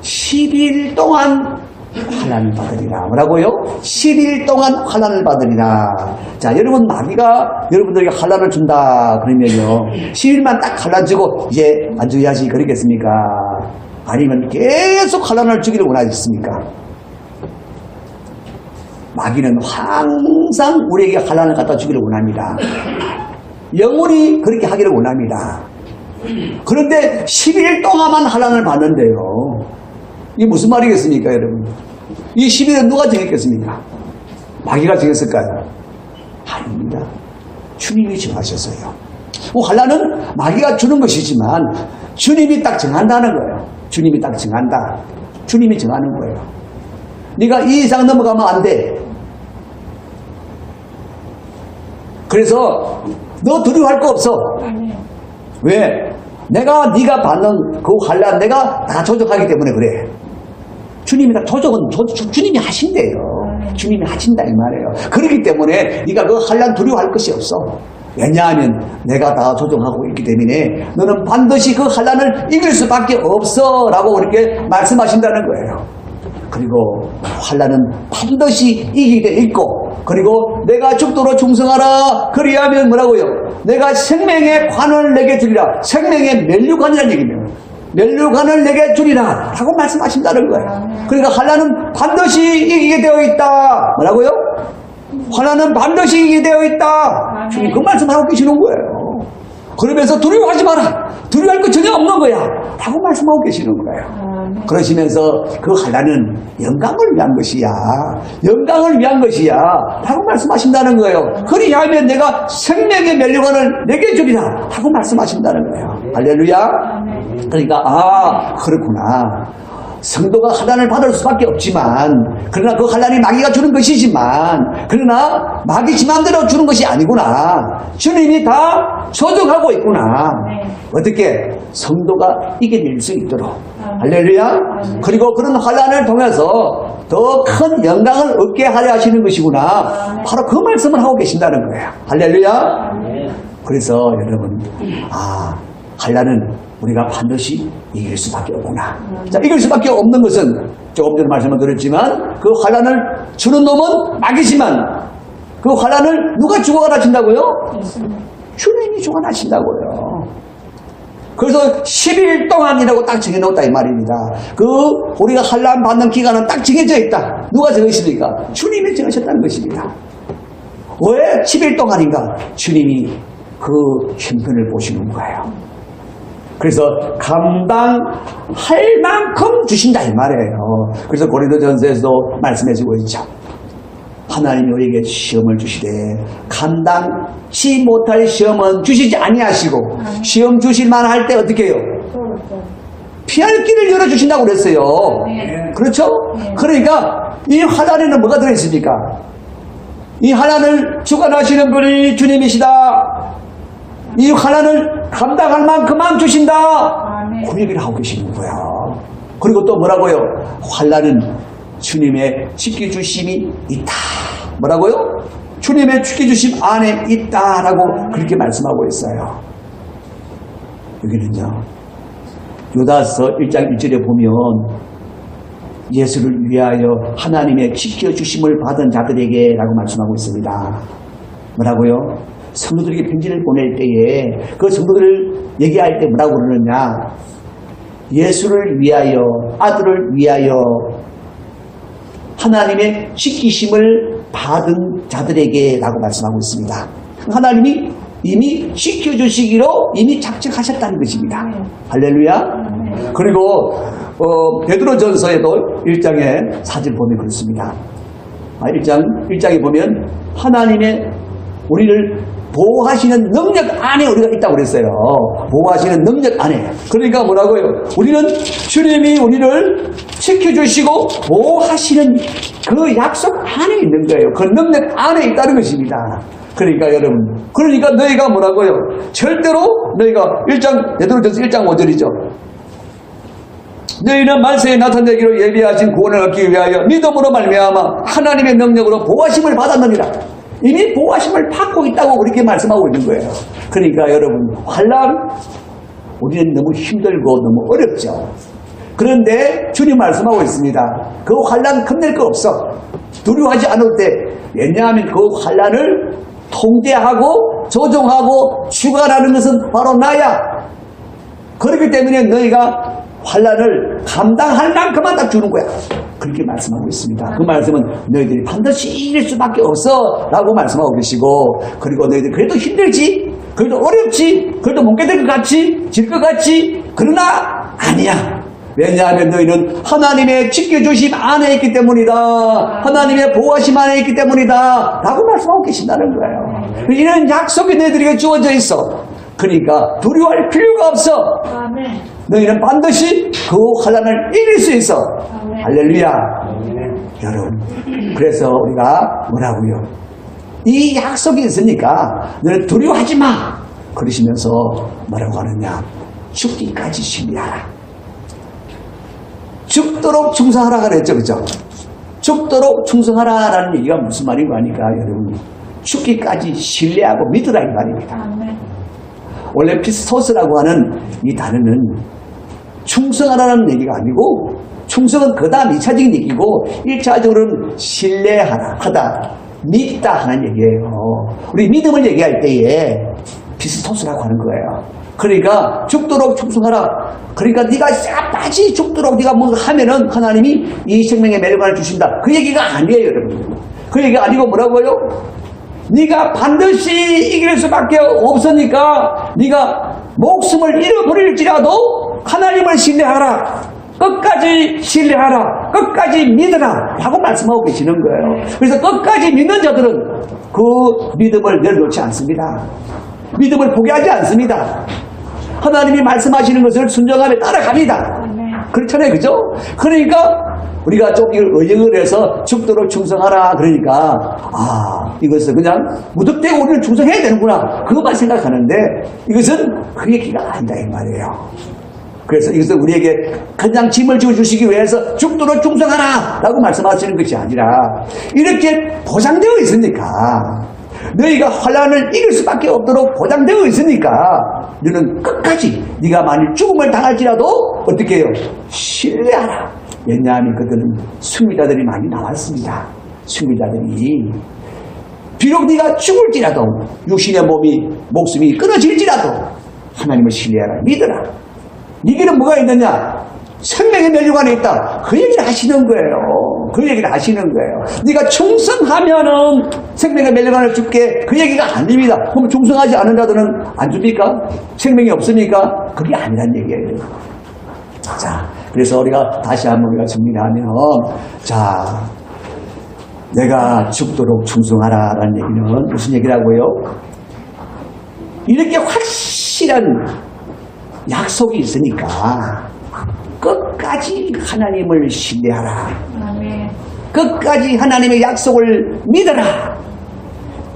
10일 동안 환난을 받으리라. 뭐라고요? 10일 동안 환난을 받으리라. 자, 여러분 마귀가 여러분들에게 환난을 준다 그러면요 10일만 딱 환난 주고 이제 안주해야지 그러겠습니까? 아니면 계속 환난을 주기를 원하겠습니까? 마귀는 항상 우리에게 환난을 갖다 주기를 원합니다. 영원히 그렇게 하기를 원합니다. 그런데 10일 동안만 환난을 받는데요. 이게 무슨 말이겠습니까, 여러분? 이 10일은 누가 정했겠습니까? 마귀가 정했을까요? 아닙니다. 주님이 정하셨어요. 환난은 마귀가 주는 것이지만 주님이 딱 정한다는 거예요. 주님이 딱 정한다. 주님이 정하는 거예요. 네가 이 이상 넘어가면 안 돼. 그래서 너 두려워할 거 없어. 왜? 네가 받는 그 환난 내가 다 조정하기 때문에 그래. 주님이 다 조정은 주님이 하신대요. 주님이 하신다 이 말이에요. 그렇기 때문에 네가 그 환난 두려워할 것이 없어. 왜냐하면 내가 다 조정하고 있기 때문에 너는 반드시 그 환난을 이길 수밖에 없어 라고 그렇게 말씀하신다는 거예요. 그리고 환난은 반드시 이기게 있고 그리고 내가 죽도록 충성하라 그리하면 뭐라고요? 내가 생명의 관을 내게 주리라. 생명의 면류관이라는 얘기입니다. 면류관을 내게 주리라 라고 말씀하신다는 거예요. 그러니까 환난은 반드시 이기게 되어 있다. 뭐라고요? 환난은 반드시 이기게 되어 있다. 주님 그 말씀하고 계시는 거예요. 그러면서 두려워하지 마라. 두려워할 거 전혀 없는 거야 라고 말씀하고 계시는 거예요. 그러시면서 그 환난은 영광을 위한 것이야. 영광을 위한 것이야 라고 말씀하신다는 거예요. 그리하면 내가 생명의 면류관을 내게 주리라 라고 말씀하신다는 거예요. 할렐루야. 그러니까 그렇구나. 성도가 환난을 받을 수밖에 없지만 그러나 그 환난이 마귀가 주는 것이지만 그러나 마귀 지 맘대로 주는 것이 아니구나. 주님이 다 조정하고 있구나. 어떻게? 성도가 이겨낼 수 있도록. 할렐루야. 그리고 그런 환난을 통해서 더 큰 영광을 얻게 하려 하시는 것이구나. 바로 그 말씀을 하고 계신다는 거예요. 할렐루야. 그래서 여러분, 환난은 우리가 반드시 이길 수밖에 없구나. 자, 이길 수밖에 없는 것은 조금 전에 말씀을 드렸지만 그 환난을 주는 놈은 마귀지만 그 환난을 누가 죽어가라친다고요? 주님이 죽어나신다고요. 그래서 10일 동안이라고 딱 정해놓았다 이 말입니다. 우리가 환난 받는 기간은 딱 정해져 있다. 누가 정했습니까? 주님이 정하셨다는 것입니다. 왜 10일 동안인가? 주님이 그 형편을 보시는 거예요. 그래서 감당할 만큼 주신다 이 말이에요. 그래서 고린도전서에서도 말씀해주고 있죠. 하나님이 우리에게 시험을 주시되 감당치 못할 시험은 주시지 아니하시고 시험 주실만 할 때 어떻게 해요? 피할 길을 열어주신다고 그랬어요. 그렇죠? 그러니까 이 환난에는 뭐가 들어있습니까? 이 환난을 주관하시는 분이 주님이시다. 이 환난을 감당할 만큼만 주신다. 그 얘기를 하고 계시는 거예요. 그리고 또 뭐라고요? 환난은 주님의 지켜주심이 있다. 뭐라고요? 주님의 지켜주심 안에 있다라고 그렇게 말씀하고 있어요. 여기는요, 요다서 1장 1절에 보면 예수를 위하여 하나님의 지켜주심을 받은 자들에게 라고 말씀하고 있습니다. 뭐라고요? 성도들에게 편지를 보낼 때에 그 성도들을 얘기할 때 뭐라고 그러느냐? 예수를 위하여, 아들을 위하여 하나님의 지키심을 받은 자들에게 라고 말씀하고 있습니다. 하나님이 이미 지켜주시기로 이미 작정하셨다는 것입니다. 할렐루야. 그리고 베드로전서에도 1장에 사실 보면 그렇습니다. 1장에 보면 하나님의 우리를 보호하시는 능력 안에 우리가 있다고 그랬어요. 보호하시는 능력 안에. 그러니까 뭐라고요? 우리는 주님이 우리를 지켜주시고 보호하시는 그 약속 안에 있는 거예요. 그 능력 안에 있다는 것입니다. 그러니까 여러분, 그러니까 너희가 뭐라고요? 절대로 너희가 베드로전서 1장 5절이죠. 너희는 만세에 나타내기로 예비하신 구원을 얻기 위하여 믿음으로 말미암아 하나님의 능력으로 보호하심을 받았느니라. 이미 보호하심을 받고 있다고 그렇게 말씀하고 있는 거예요. 그러니까 여러분, 환난 우리는 너무 힘들고 너무 어렵죠. 그런데 주님 말씀하고 있습니다. 그 환난 겁낼 거 없어. 두려워하지 않을 때. 왜냐하면 그 환난을 통제하고 조정하고 주관하는 것은 바로 나야. 그렇기 때문에 너희가 환난을 감당할 만큼만 딱 주는 거야. 그렇게 말씀하고 있습니다. 그 말씀은 너희들이 반드시 이길 수밖에 없어 라고 말씀하고 계시고, 그리고 너희들 그래도 힘들지, 그래도 어렵지, 그래도 못 깨달 것 같지, 질 것 같지, 그러나 아니야. 왜냐하면 너희는 하나님의 지켜주심 안에 있기 때문이다. 하나님의 보호하심 안에 있기 때문이다 라고 말씀하고 계신다는 거예요. 이런 약속이 너희들에게 주어져 있어. 그러니까 두려워할 필요가 없어. 너희는 반드시 그 환난을 이길 수 있어. 할렐루야. 여러분, 그래서 우리가 뭐라고요? 이 약속이 있으니까 너는 두려워하지 마. 그러시면서 뭐라고 하느냐? 죽기까지 신뢰하라. 죽도록 충성하라 그랬죠. 그죠? 죽도록 충성하라라는 얘기가 무슨 말인가 하니까 여러분, 죽기까지 신뢰하고 믿으라 이 말입니다. 원래 피스토스라고 하는 이 단어는 충성하라는 얘기가 아니고, 충성은 그 다음 2차적인 얘기고 1차적으로는 신뢰하다, 하다, 믿다 하는 얘기예요. 우리 믿음을 얘기할 때에 피스토스라고 하는 거예요. 그러니까 죽도록 충성하라. 그러니까 네가 싹까지 죽도록 네가 뭐 하면은 하나님이 이 생명의 매력을 주신다. 그 얘기가 아니에요, 여러분. 그 얘기가 아니고 뭐라고요? 네가 반드시 이길 수밖에 없으니까 네가 목숨을 잃어버릴지라도 하나님을 신뢰하라. 끝까지 신뢰하라. 끝까지 믿으라 라고 말씀하고 계시는 거예요. 그래서 끝까지 믿는 자들은 그 믿음을 내려놓지 않습니다. 믿음을 포기하지 않습니다. 하나님이 말씀하시는 것을 순종하며 따라갑니다. 그렇잖아요. 그죠? 그러니까 우리가 좀 이걸 의역을 해서 죽도록 충성하라 그러니까 이것은 그냥 무턱대고 우리는 충성해야 되는구나 그것만 생각하는데 이것은 그 얘기가 아니다 이 말이에요. 그래서 이것은 우리에게 그냥 짐을 지어주시기 위해서 죽도록 충성하라 라고 말씀하시는 것이 아니라 이렇게 보장되어 있으니까 너희가 환난을 이길 수밖에 없도록 보장되어 있으니까 너는 끝까지 네가 만일 죽음을 당할지라도 어떻게 해요? 신뢰하라. 왜냐하면 그들은 승리자들이 많이 나왔습니다. 승리자들이 비록 네가 죽을지라도 육신의 목숨이 끊어질지라도 하나님을 신뢰하라. 믿어라. 네 길은 뭐가 있느냐? 생명의 면류가 안에 있다. 그 얘기를 하시는 거예요. 그 얘기를 하시는 거예요. 네가 충성하면은 생명의 면류관을 줄게. 그 얘기가 아닙니다. 그럼 충성하지 않은 자들은 안 줍니까? 생명이 없습니까? 그게 아니란 얘기예요. 자, 그래서 우리가 다시 한번 우리가 정리하면, 자, 내가 죽도록 충성하라라는 얘기는 무슨 얘기라고요? 이렇게 확실한 약속이 있으니까 끝까지 하나님을 신뢰하라. 아멘. 끝까지 하나님의 약속을 믿어라.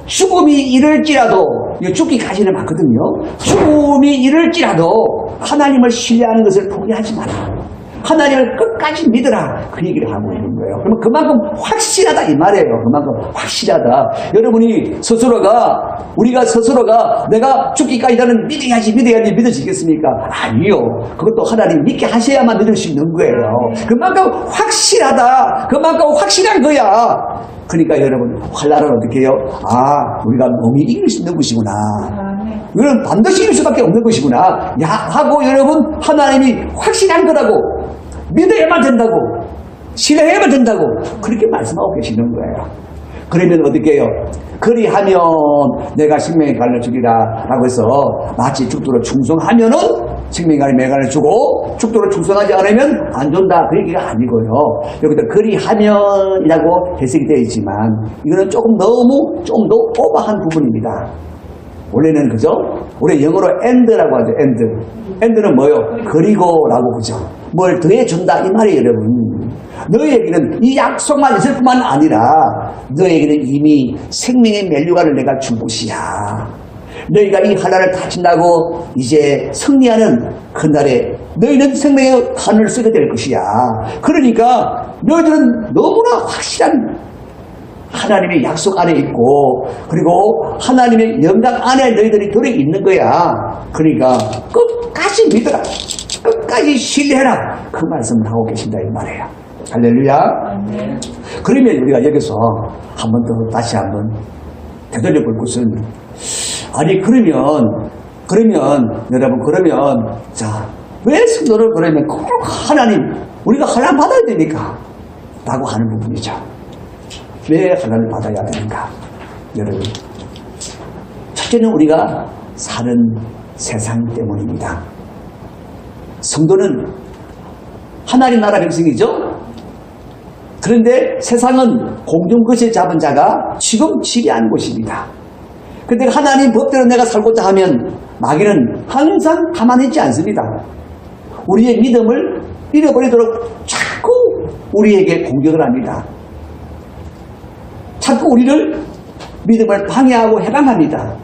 죽음이 이럴지라도, 이거 죽기까지는 맞거든요. 죽음이 이럴지라도 하나님을 신뢰하는 것을 포기하지 마라. 하나님을 끝까지 믿어라. 그 얘기를 하고 있는 거예요. 그러면 그만큼 확실하다 이 말이에요. 그만큼 확실하다. 여러분이 스스로가, 우리가 스스로가 내가 죽기까지는 믿어야지 믿어지겠습니까? 아니요. 그것도 하나님 믿게 하셔야만 믿을 수 있는 거예요. 그만큼 확실하다. 그만큼 확실한 거야. 그러니까 여러분, 환난은 어떻게 해요? 아, 우리가 몸이 이길 수 있는 것이구나. 이건 반드시 이길 수밖에 없는 것이구나. 야, 하고 여러분, 하나님이 확실한 거라고. 믿어야만 된다고. 신뢰해야만 된다고. 그렇게 말씀하고 계시는 거예요. 그러면 어떻게 해요? 그리하면 내가 생명의 갈을 주리라 라고 해서 마치 죽도록 충성하면은 생명의 갈에 매간을 주고 죽도록 충성하지 않으면 안 준다. 그 얘기가 아니고요. 여기다 그리하면이라고 해석이 되어 있지만 이거는 조금 더 오버한 부분입니다. 원래는 그죠? 우리 영어로 and라고 하죠. and는 뭐요? 그리고라고 그죠? 뭘 더해준다 이 말이에요, 여러분. 너희에게는 이 약속만 있을 뿐만 아니라 너희에게는 이미 생명의 면류관을 내가 준 것이야. 너희가 이 환난을 다친다고 이제 승리하는 그날에 너희는 생명의 관을 쓰게 될 것이야. 그러니까 너희들은 너무나 확실한 하나님의 약속 안에 있고 그리고 하나님의 영광 안에 너희들이 들어있는 거야. 그러니까 끝까지 믿어라. 끝까지 신뢰해라. 그 말씀을 하고 계신다 이 말이에요. 할렐루야. 아멘. 그러면 우리가 여기서 한 번 더 다시 한번 되돌려 볼 것은 아니 그러면 여러분 자 왜 성도를 그러면 꼭 하나님 우리가 환난 받아야 되니까 라고 하는 부분이죠. 왜 환난을 받아야 되는가? 여러분 첫째는 우리가 사는 세상 때문입니다. 성도는 하나님 나라 백성이죠. 그런데 세상은 공중것을 잡은 자가 지금 지배하는 곳입니다. 그런데 하나님 법대로 내가 살고자 하면 마귀는 항상 가만히 있지 않습니다. 우리의 믿음을 잃어버리도록 자꾸 우리에게 공격을 합니다. 자꾸 우리를 믿음을 방해하고 해방합니다.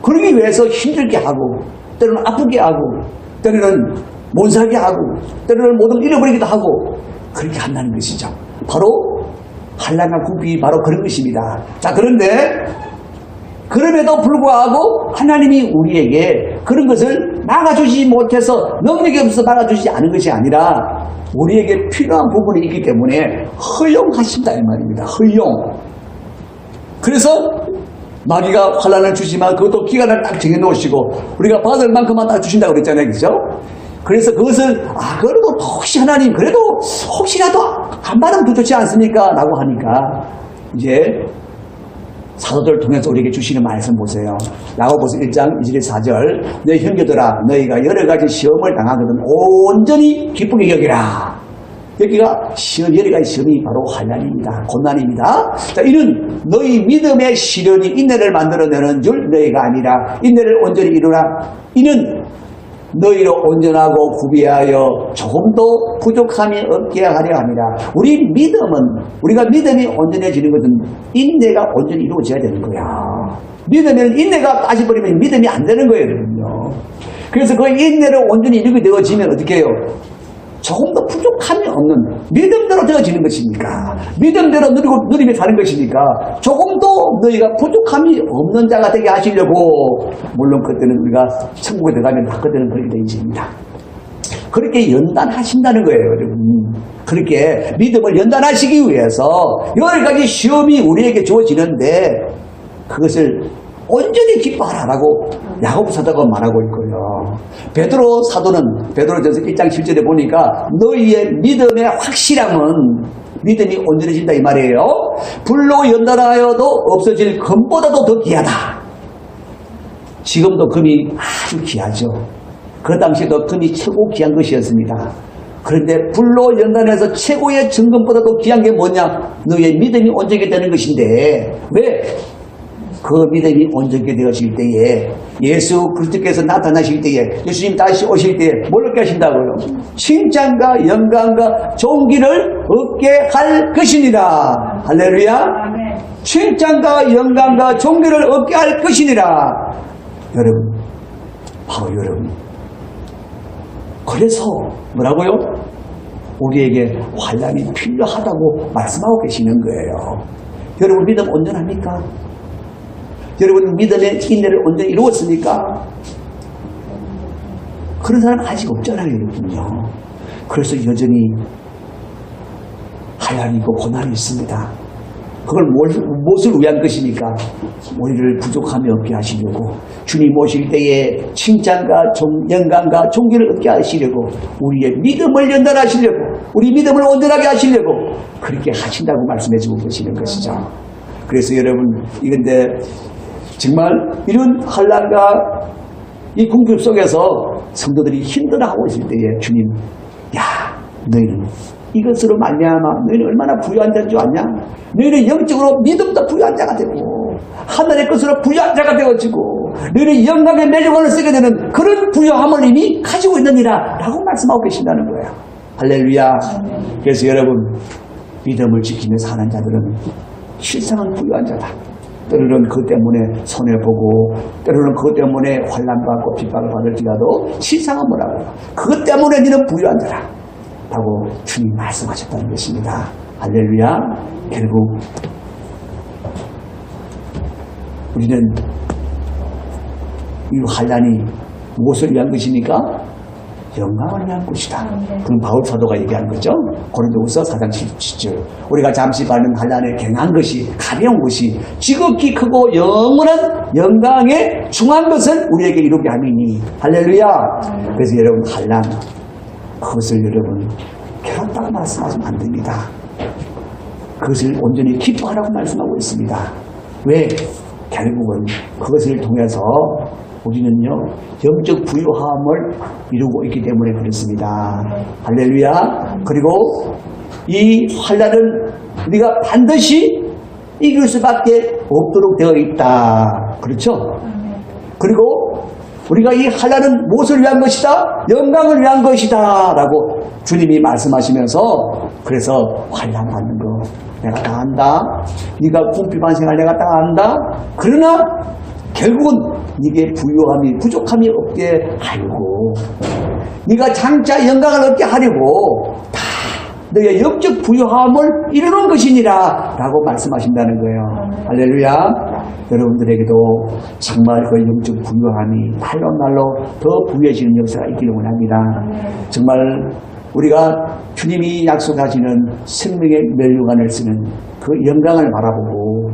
그러기 위해서 힘들게 하고 때로는 아프게 하고 때로는 못살게 하고 때로는 모든 잃어버리기도 하고 그렇게 한다는 것이죠. 바로 환난과 궁핍이 바로 그런 것입니다. 자, 그런데 그럼에도 불구하고 하나님이 우리에게 그런 것을 막아주지 못해서 능력이 없어서 막아주지 않은 것이 아니라 우리에게 필요한 부분이 있기 때문에 허용하신다 이 말입니다. 허용. 그래서 마귀가 환난을 주지만 그것도 기간을 딱 정해놓으시고 우리가 받을 만큼만 딱 주신다고 그랬잖아요. 그죠? 그래서 그것을 그래도 혹시 하나님 그래도 혹시라도 안 받으면 더 좋지 않습니까? 라고 하니까 이제 사도들을 통해서 우리에게 주시는 말씀 보세요. 야고보서 1장 2절 4절 너희 형제들아 너희가 여러 가지 시험을 당하거든 온전히 기쁘게 여기라. 여기가 여러 가지 시험이 바로 환난입니다. 고난입니다. 자, 이는 너희 믿음의 시련이 인내를 만들어내는 줄 너희가 아니라 인내를 온전히 이루라. 이는 너희로 온전하고 구비하여 조금도 부족함이 없게 하려 함이라. 우리가 믿음이 온전해지는 것은 인내가 온전히 이루어져야 되는 거야. 믿으면 인내가 빠져버리면 믿음이 안 되는 거예요. 그래서 그 인내를 온전히 이루게 되어지면 어떻게 해요? 조금 더 부족함이 없는 믿음대로 되어지는 것이니까, 믿음대로 누리며 사는 것이니까 조금 더 너희가 부족함이 없는 자가 되게 하시려고, 물론 그때는 우리가 천국에 들어가면 다 그때는 그렇게 되어집니다. 그렇게 연단하신다는 거예요, 여러분. 그렇게 믿음을 연단하시기 위해서 여러 가지 시험이 우리에게 주어지는데 그것을 온전히 기뻐하라라고 야고보 사도가 말하고 있고요. 베드로 사도는 베드로전서 1장 7절에 보니까 너희의 믿음의 확실함은 믿음이 온전해진다 이 말이에요. 불로 연단하여도 없어질 금보다도 더 귀하다. 지금도 금이 아주 귀하죠. 그 당시에도 금이 최고 귀한 것이었습니다. 그런데 불로 연단해서 최고의 정금보다도 귀한 게 뭐냐? 너희의 믿음이 온전하게 되는 것인데, 왜? 그 믿음이 온전하게 되어질 때에 예수 그리스도께서 나타나실 때에, 예수님 다시 오실 때에 뭘 얻게 하신다고요? 칭찬과 영광과 존귀를 얻게 할 것이니라. 할렐루야. 칭찬과 영광과 존귀를 얻게 할 것이니라. 여러분, 바로 여러분, 그래서 뭐라고요? 우리에게 환난이 필요하다고 말씀하고 계시는 거예요. 여러분 믿음 온전합니까? 여러분 믿음의 인내를 온전히 이루었습니까? 그런 사람은 아직 없잖아요, 여러분요. 그래서 여전히 환난이 있고 고난이 있습니다. 그걸 무엇을 위한 것입니까? 우리를 부족함이 없게 하시려고, 주님 오실 때에 칭찬과 영광과 존귀를 얻게 하시려고, 우리의 믿음을 연단하시려고, 우리 믿음을 온전하게 하시려고 그렇게 하신다고 말씀해주고 계시는 것이죠. 그래서 여러분, 이건데 정말 이런 환난과 이 궁핍 속에서 성도들이 힘들어하고 있을 때에 주님, 야, 너희는 이것으로 말미암아 너희는 얼마나 부유한 자인 줄 아냐? 너희는 영적으로 믿음도 부유한 자가 되고 하늘의 것으로 부유한 자가 되어지고 너희는 영광의 매력을 쓰게 되는 그런 부유함을 이미 가지고 있느니라 라고 말씀하고 계신다는 거예요. 할렐루야. 그래서 여러분, 믿음을 지키며 사는 자들은 실상은 부유한 자다. 때로는 그것 때문에 손해보고 때로는 그것 때문에 환난받고 핍박을 받을지라도 실상은 뭐라고요? 그것 때문에 너는 부유한 자라 라고 주님 말씀하셨다는 것입니다. 할렐루야. 결국 우리는 이 환난이 무엇을 위한 것입니까? 영광을 위한 것이다. 그럼 바울 사도가 얘기한 거죠. 고린도후서 4장 17절. 우리가 잠시 받는 환난에 경한 것이, 가벼운 것이 지극히 크고 영원한 영광에 중한 것을 우리에게 이루게 함이니. 할렐루야. 그래서 여러분, 환난, 그것을 여러분 괴롭다고 말씀하시면 안 됩니다. 그것을 온전히 기뻐하라고 말씀하고 있습니다. 왜? 결국은 그것을 통해서 우리는요, 영적 부유함을 이루고 있기 때문에 그렇습니다. 할렐루야. 그리고 이 환난은 우리가 반드시 이길 수밖에 없도록 되어 있다. 그렇죠? 그리고 우리가 이 환난은 무엇을 위한 것이다? 영광을 위한 것이다 라고 주님이 말씀하시면서, 그래서 환난 받는 거 내가 다 안다. 네가 궁핍한 생활 내가 다 안다. 그러나 결국은 네게 부유함이, 부족함이 없게 하려고, 네가 장차 영광을 얻게 하려고 다 너의 영적 부유함을 이루는 것이니라 라고 말씀하신다는 거예요. 할렐루야. 여러분들에게도 정말 그 영적 부유함이 날로 날로 더 부유해지는 역사가 있기를 원합니다. 정말 우리가 주님이 약속하시는 생명의 면류관을 쓰는 그 영광을 바라보고,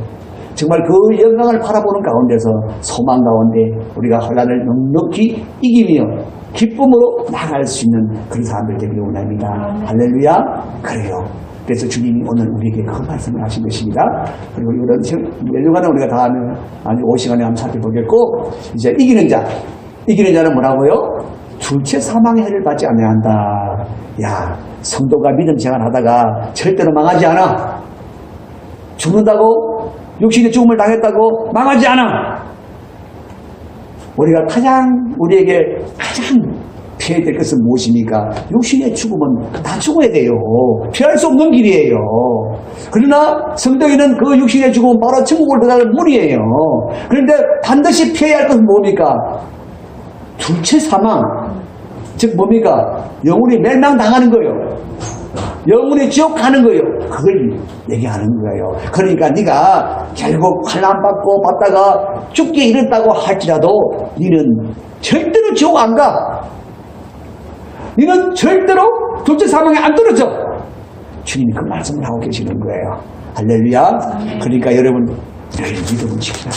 정말 그 영광을 바라보는 가운데서 소망 가운데 우리가 환난을 넉넉히 이기며 기쁨으로 나갈 수 있는 그런 사람들 되기를 원합니다. 할렐루야. 그래요. 그래서 주님이 오늘 우리에게 그 말씀을 하신 것입니다. 그리고 이런 면류관은 우리가 다음에 아주 5시간에 한번 살펴보겠고, 이제 이기는 자는 뭐라고요? 둘째 사망의 해를 받지 않아야 한다. 야, 성도가 믿음 생활하다가 절대로 망하지 않아. 죽는다고, 육신의 죽음을 당했다고 망하지 않아. 우리가 우리에게 가장 피해야 될 것은 무엇입니까? 육신의 죽음은 다 죽어야 돼요. 피할 수 없는 길이에요. 그러나 성도인은 그 육신의 죽음은 바로 천국을 들어가는 문이에요. 그런데 반드시 피해야 할 것은 뭡니까? 둘째 사망. 즉 뭡니까? 영혼이 멸망당하는 거예요. 영혼이 지옥 가는 거예요. 그걸 얘기하는 거예요. 그러니까 네가 결국 환난받고 받다가 죽게 이랬다고 할지라도 너는 절대로 지옥 안 가. 너는 절대로 둘째 사망에 안 떨어져. 주님이 그 말씀을 하고 계시는 거예요. 할렐루야. 그러니까 여러분 늘 믿음을 지키라.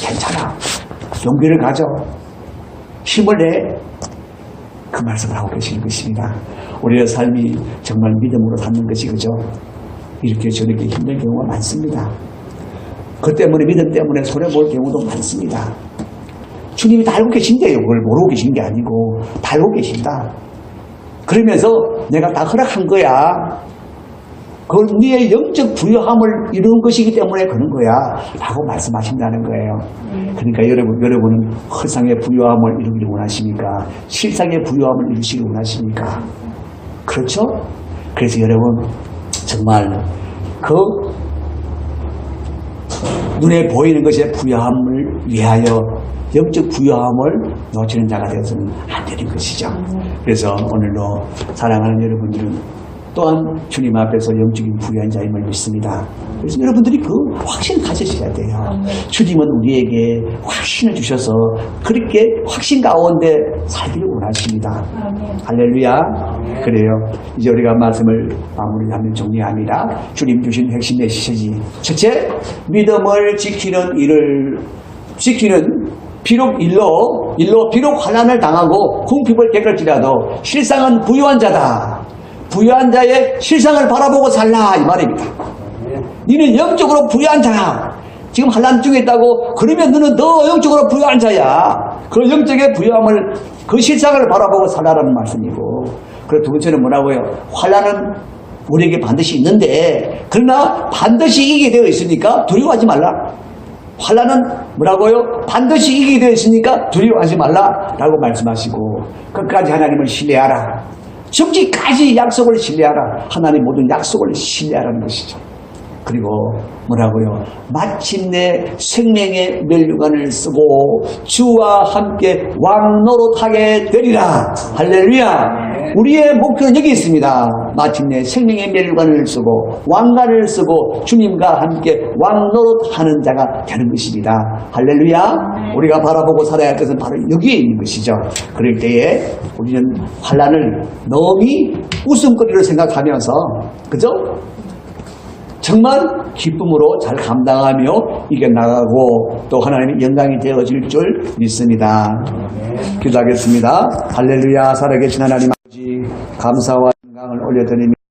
괜찮아. 용기를 가져. 힘을 내. 그 말씀을 하고 계시는 것입니다. 우리의 삶이 정말 믿음으로 사는 것이 그죠? 이렇게 저렇게 힘든 경우가 많습니다. 그 때문에 믿음 때문에 손해볼 경우도 많습니다. 주님이 다 알고 계신대요. 그걸 모르고 계신 게 아니고 다 알고 계신다. 그러면서 내가 다 허락한 거야. 그건 네의 영적 부유함을 이루는 것이기 때문에 그런 거야 라고 말씀하신다는 거예요. 그러니까 여러분은 허상의 부유함을 이루기를 원하십니까? 실상의 부유함을 이루시기를 원하십니까? 그렇죠? 그래서 여러분 정말 그 눈에 보이는 것의 부유함을 위하여 영적 부유함을 놓치는 자가 되어서는 안 되는 것이죠. 그래서 오늘도 사랑하는 여러분들은 또한 주님 앞에서 영적인 부유한 자임을 믿습니다. 그래서 여러분들이 그 확신 가지셔야 돼요. 주님은 우리에게 확신을 주셔서 그렇게 확신 가운데 살기를 원하십니다. 할렐루야. 그래요. 이제 우리가 말씀을 마무리하면 정리합니다. 주님 주신 핵심 메시지. 첫째, 믿음을 지키는 비록 일로 비록 환난을 당하고 궁핍을 겪을지라도 실상은 부유한 자다. 부유한 자의 실상을 바라보고 살라 이 말입니다. 너는 영적으로 부유한 자야. 지금 환난 중에 있다고 그러면 너는 더 영적으로 부유한 자야. 그 영적의 부유함을 그 실상을 바라보고 살라라는 말씀이고, 그리고 두 번째는 뭐라고요? 환난은 우리에게 반드시 있는데 그러나 반드시 이기게 되어 있으니까 두려워하지 말라. 환난은 뭐라고요? 반드시 이기게 되어 있으니까 두려워하지 말라라고 말씀하시고, 끝까지 하나님을 신뢰하라. 죽기까지 약속을 신뢰하라. 하나님 모든 약속을 신뢰하라는 것이죠. 그리고 뭐라고요? 마침내 생명의 면류관을 쓰고 주와 함께 왕노릇하게 되리라. 할렐루야. 우리의 목표는 여기 있습니다. 마침내 생명의 면류관을 쓰고 왕관을 쓰고 주님과 함께 왕노릇하는 자가 되는 것입니다. 할렐루야. 우리가 바라보고 살아야 할 것은 바로 여기에 있는 것이죠. 그럴 때에 우리는 환난을 너무 웃음거리로 생각하면서, 그죠? 정말 기쁨으로 잘 감당하며 이겨나가고 또 하나님의 영광이 되어질 줄 믿습니다. 기도하겠습니다. 할렐루야. 살아계신 하나님 아버지, 감사와 영광을 올려드립니다.